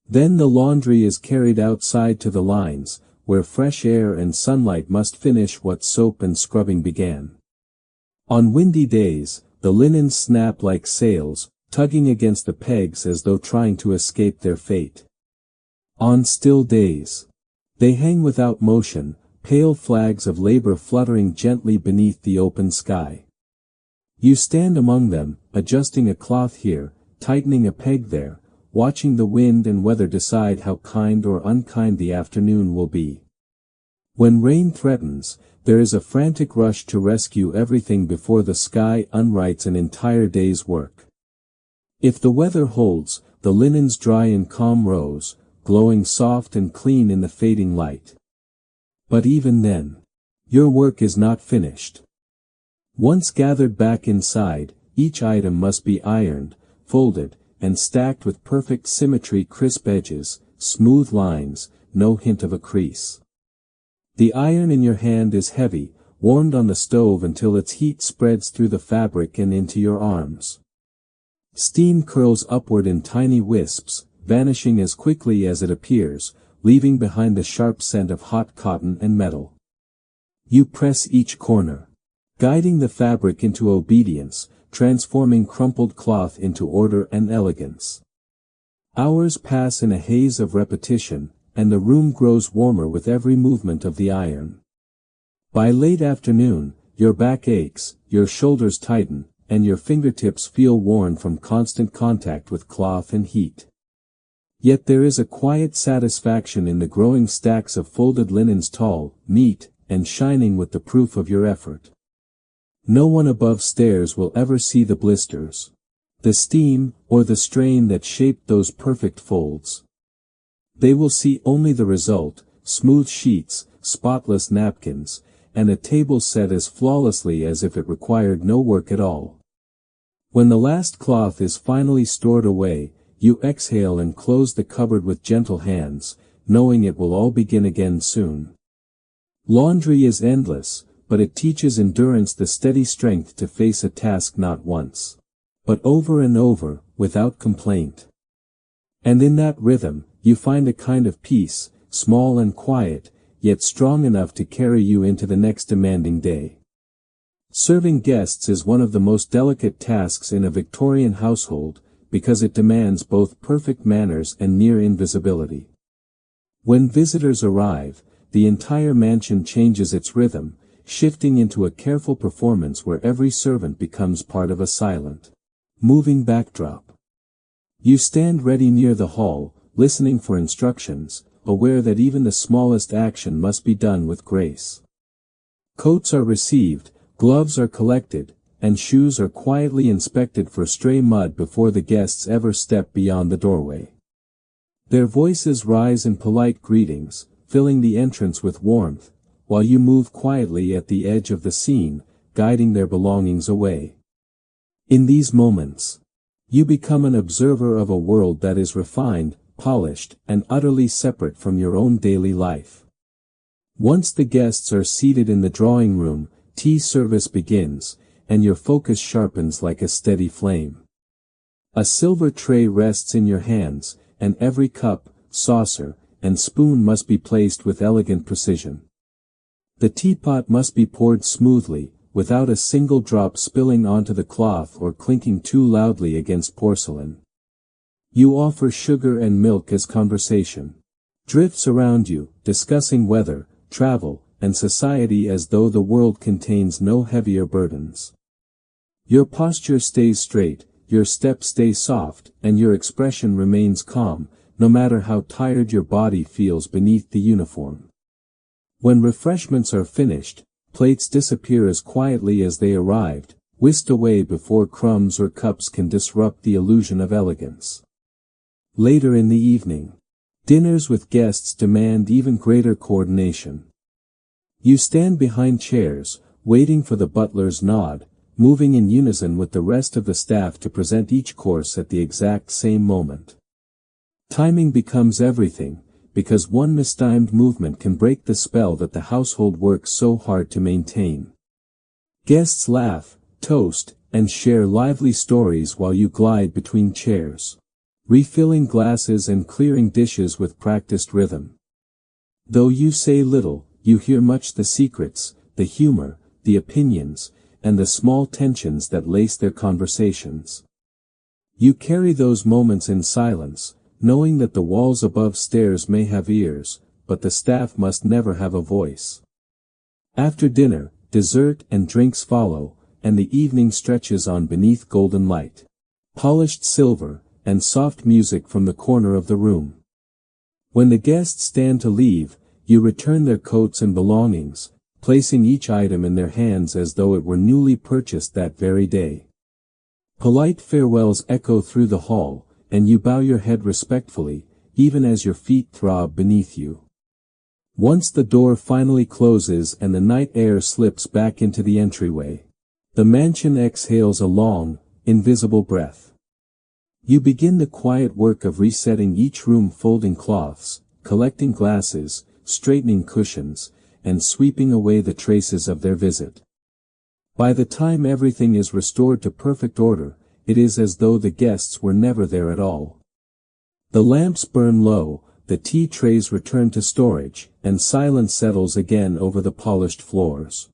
Then the laundry is carried outside to the lines, where fresh air and sunlight must finish what soap and scrubbing began. On windy days, the linens snap like sails, tugging against the pegs as though trying to escape their fate. On still days, they hang without motion, pale flags of labor fluttering gently beneath the open sky. You stand among them, adjusting a cloth here, tightening a peg there, watching the wind and weather decide how kind or unkind the afternoon will be. When rain threatens, there is a frantic rush to rescue everything before the sky unwrites an entire day's work. If the weather holds, the linens dry in calm rows, glowing soft and clean in the fading light. But even then, your work is not finished. Once gathered back inside, each item must be ironed, folded, and stacked with perfect symmetry, crisp edges, smooth lines, no hint of a crease. The iron in your hand is heavy, warmed on the stove until its heat spreads through the fabric and into your arms. Steam curls upward in tiny wisps, vanishing as quickly as it appears, leaving behind the sharp scent of hot cotton and metal. You press each corner, guiding the fabric into obedience, transforming crumpled cloth into order and elegance. Hours pass in a haze of repetition, and the room grows warmer with every movement of the iron. By late afternoon, your back aches, your shoulders tighten, and your fingertips feel worn from constant contact with cloth and heat. Yet there is a quiet satisfaction in the growing stacks of folded linens, tall, neat, and shining with the proof of your effort. No one above stairs will ever see the blisters, the steam, or the strain that shaped those perfect folds. They will see only the result, smooth sheets, spotless napkins, and a table set as flawlessly as if it required no work at all. When the last cloth is finally stored away, you exhale and close the cupboard with gentle hands, knowing it will all begin again soon. Laundry is endless, but it teaches endurance, the steady strength to face a task not once, but over and over, without complaint. And in that rhythm, you find a kind of peace, small and quiet, yet strong enough to carry you into the next demanding day. Serving guests is one of the most delicate tasks in a Victorian household, because it demands both perfect manners and near invisibility. When visitors arrive, the entire mansion changes its rhythm, shifting into a careful performance where every servant becomes part of a silent, moving backdrop. You stand ready near the hall, listening for instructions, aware that even the smallest action must be done with grace. Coats are received, gloves are collected, and shoes are quietly inspected for stray mud before the guests ever step beyond the doorway. Their voices rise in polite greetings, filling the entrance with warmth, while you move quietly at the edge of the scene, guiding their belongings away. In these moments, you become an observer of a world that is refined, polished, and utterly separate from your own daily life. Once the guests are seated in the drawing room, tea service begins, and your focus sharpens like a steady flame. A silver tray rests in your hands, and every cup, saucer, and spoon must be placed with elegant precision. The teapot must be poured smoothly, without a single drop spilling onto the cloth or clinking too loudly against porcelain. You offer sugar and milk as conversation drifts around you, discussing weather, travel, and society as though the world contains no heavier burdens. Your posture stays straight, your step stays soft, and your expression remains calm, no matter how tired your body feels beneath the uniform. When refreshments are finished, plates disappear as quietly as they arrived, whisked away before crumbs or cups can disrupt the illusion of elegance. Later in the evening, dinners with guests demand even greater coordination. You stand behind chairs, waiting for the butler's nod, moving in unison with the rest of the staff to present each course at the exact same moment. Timing becomes everything, because one mistimed movement can break the spell that the household works so hard to maintain. Guests laugh, toast, and share lively stories while you glide between chairs, refilling glasses and clearing dishes with practiced rhythm. Though you say little, you hear much: the secrets, the humor, the opinions, and the small tensions that lace their conversations. You carry those moments in silence, knowing that the walls above stairs may have ears, but the staff must never have a voice. After dinner, dessert and drinks follow, and the evening stretches on beneath golden light, polished silver, and soft music from the corner of the room. When the guests stand to leave, you return their coats and belongings, placing each item in their hands as though it were newly purchased that very day. Polite farewells echo through the hall, and you bow your head respectfully, even as your feet throb beneath you. Once the door finally closes and the night air slips back into the entryway, the mansion exhales a long, invisible breath. You begin the quiet work of resetting each room, folding cloths, collecting glasses, straightening cushions, and sweeping away the traces of their visit. By the time everything is restored to perfect order, it is as though the guests were never there at all. The lamps burn low, the tea trays return to storage, and silence settles again over the polished floors.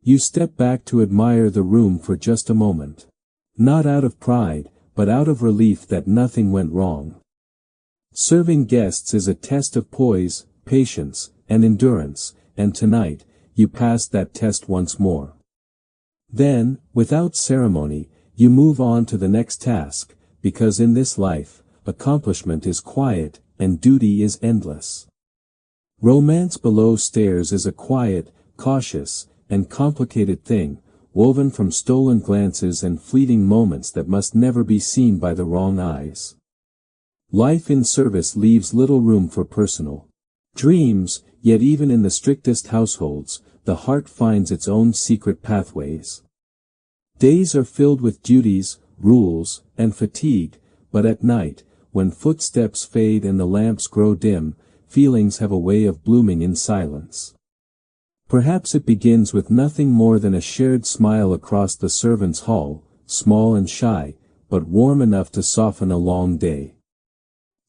You step back to admire the room for just a moment. Not out of pride, but out of relief that nothing went wrong. Serving guests is a test of poise, patience, and endurance, and tonight, you pass that test once more. Then, without ceremony, you move on to the next task, because in this life, accomplishment is quiet, and duty is endless. Romance below stairs is a quiet, cautious, and complicated thing, woven from stolen glances and fleeting moments that must never be seen by the wrong eyes. Life in service leaves little room for personal dreams, yet even in the strictest households, the heart finds its own secret pathways. Days are filled with duties, rules, and fatigue, but at night, when footsteps fade and the lamps grow dim, feelings have a way of blooming in silence. Perhaps it begins with nothing more than a shared smile across the servants' hall, small and shy, but warm enough to soften a long day.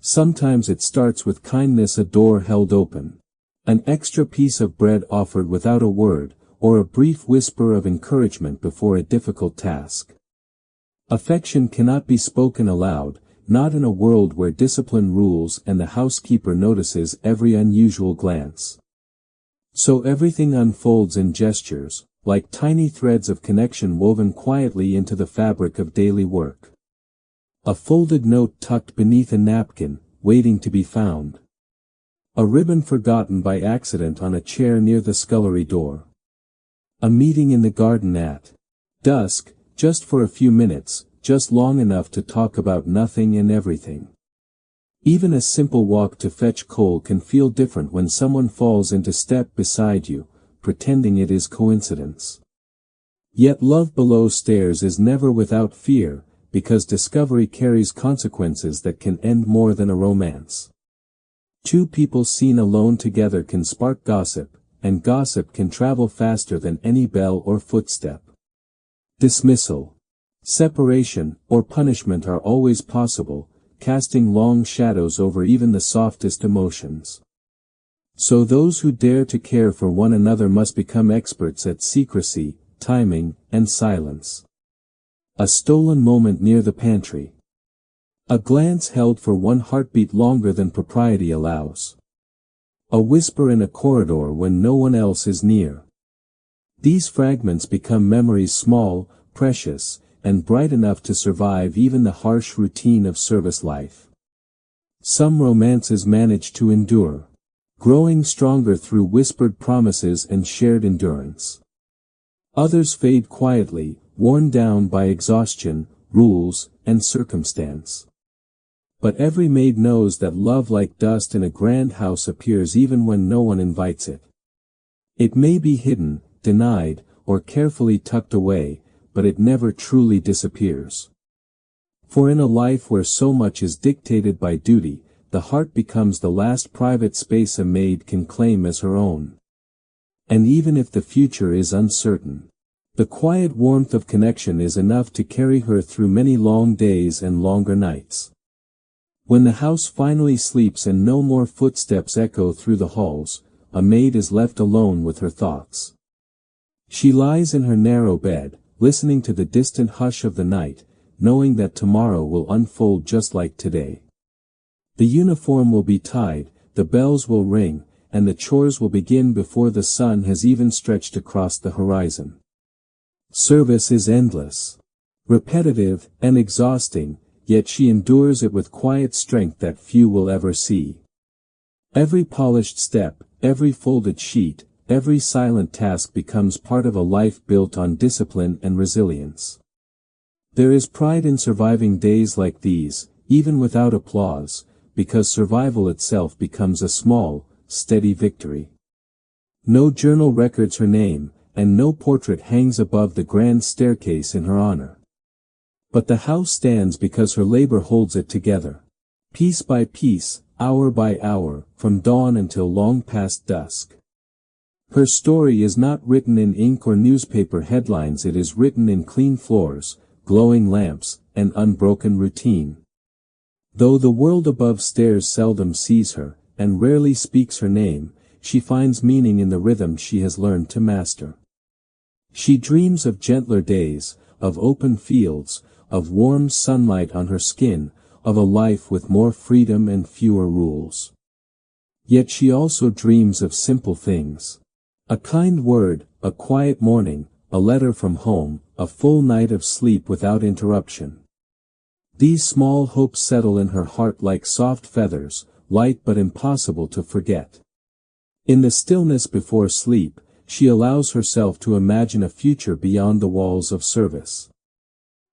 Sometimes it starts with kindness, a door held open, an extra piece of bread offered without a word, or a brief whisper of encouragement before a difficult task. Affection cannot be spoken aloud, not in a world where discipline rules and the housekeeper notices every unusual glance. So everything unfolds in gestures, like tiny threads of connection woven quietly into the fabric of daily work. A folded note tucked beneath a napkin, waiting to be found. A ribbon forgotten by accident on a chair near the scullery door. A meeting in the garden at dusk, just for a few minutes, just long enough to talk about nothing and everything. Even a simple walk to fetch coal can feel different when someone falls into step beside you, pretending it is coincidence. Yet love below stairs is never without fear, because discovery carries consequences that can end more than a romance. Two people seen alone together can spark gossip, and gossip can travel faster than any bell or footstep. Dismissal, separation, or punishment are always possible, casting long shadows over even the softest emotions. So those who dare to care for one another must become experts at secrecy, timing, and silence. A stolen moment near the pantry. A glance held for one heartbeat longer than propriety allows. A whisper in a corridor when no one else is near. These fragments become memories small, precious, and bright enough to survive even the harsh routine of service life. Some romances manage to endure, growing stronger through whispered promises and shared endurance. Others fade quietly, worn down by exhaustion, rules, and circumstance. But every maid knows that love like dust in a grand house appears even when no one invites it. It may be hidden, denied, or carefully tucked away, but it never truly disappears. For in a life where so much is dictated by duty, the heart becomes the last private space a maid can claim as her own. And even if the future is uncertain, the quiet warmth of connection is enough to carry her through many long days and longer nights. When the house finally sleeps and no more footsteps echo through the halls, a maid is left alone with her thoughts. She lies in her narrow bed, listening to the distant hush of the night, knowing that tomorrow will unfold just like today. The uniform will be tied, the bells will ring, and the chores will begin before the sun has even stretched across the horizon. Service is endless, repetitive, and exhausting, yet she endures it with quiet strength that few will ever see. Every polished step, every folded sheet, every silent task becomes part of a life built on discipline and resilience. There is pride in surviving days like these, even without applause, because survival itself becomes a small, steady victory. No journal records her name, and no portrait hangs above the grand staircase in her honor. But the house stands because her labor holds it together. Piece by piece, hour by hour, from dawn until long past dusk. Her story is not written in ink or newspaper headlines, it is written in clean floors, glowing lamps, and unbroken routine. Though the world above stairs seldom sees her, and rarely speaks her name, she finds meaning in the rhythm she has learned to master. She dreams of gentler days, of open fields, of warm sunlight on her skin, of a life with more freedom and fewer rules. Yet she also dreams of simple things. A kind word, a quiet morning, a letter from home, a full night of sleep without interruption. These small hopes settle in her heart like soft feathers, light but impossible to forget. In the stillness before sleep, she allows herself to imagine a future beyond the walls of service.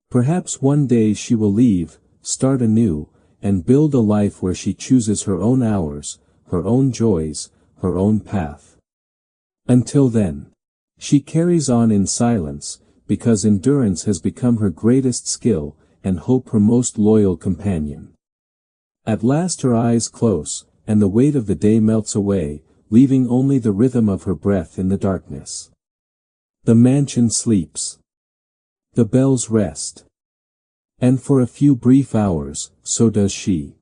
Perhaps one day she will leave, start anew, and build a life where she chooses her own hours, her own joys, her own path. Until then, she carries on in silence, because endurance has become her greatest skill, and hope her most loyal companion. At last her eyes close, and the weight of the day melts away, leaving only the rhythm of her breath in the darkness. The mansion sleeps. The bells rest. And for a few brief hours, so does she.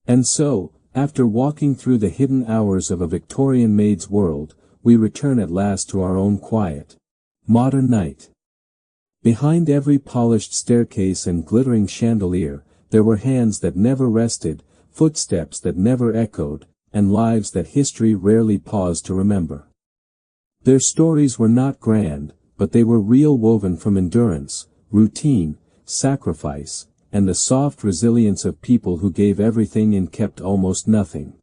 And so, after walking through the hidden hours of a Victorian maid's world, we return at last to our own quiet, modern night. Behind every polished staircase and glittering chandelier, there were hands that never rested, footsteps that never echoed, and lives that history rarely paused to remember. Their stories were not grand, but they were real, woven from endurance, routine, sacrifice, and the soft resilience of people who gave everything and kept almost nothing.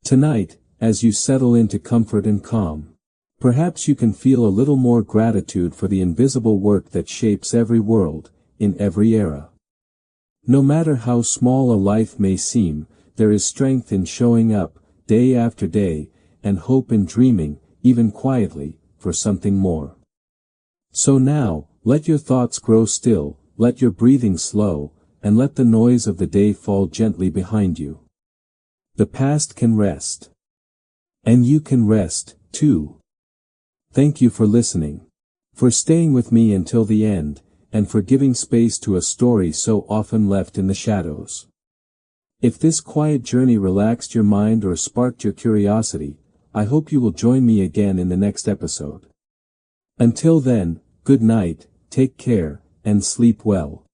Tonight, as you settle into comfort and calm, perhaps you can feel a little more gratitude for the invisible work that shapes every world, in every era. No matter how small a life may seem, there is strength in showing up, day after day, and hope in dreaming, even quietly, for something more. So now, let your thoughts grow still, let your breathing slow, and let the noise of the day fall gently behind you. The past can rest. And you can rest, too. Thank you for listening. For staying with me until the end, and for giving space to a story so often left in the shadows. If this quiet journey relaxed your mind or sparked your curiosity, I hope you will join me again in the next episode. Until then, good night, take care, and sleep well.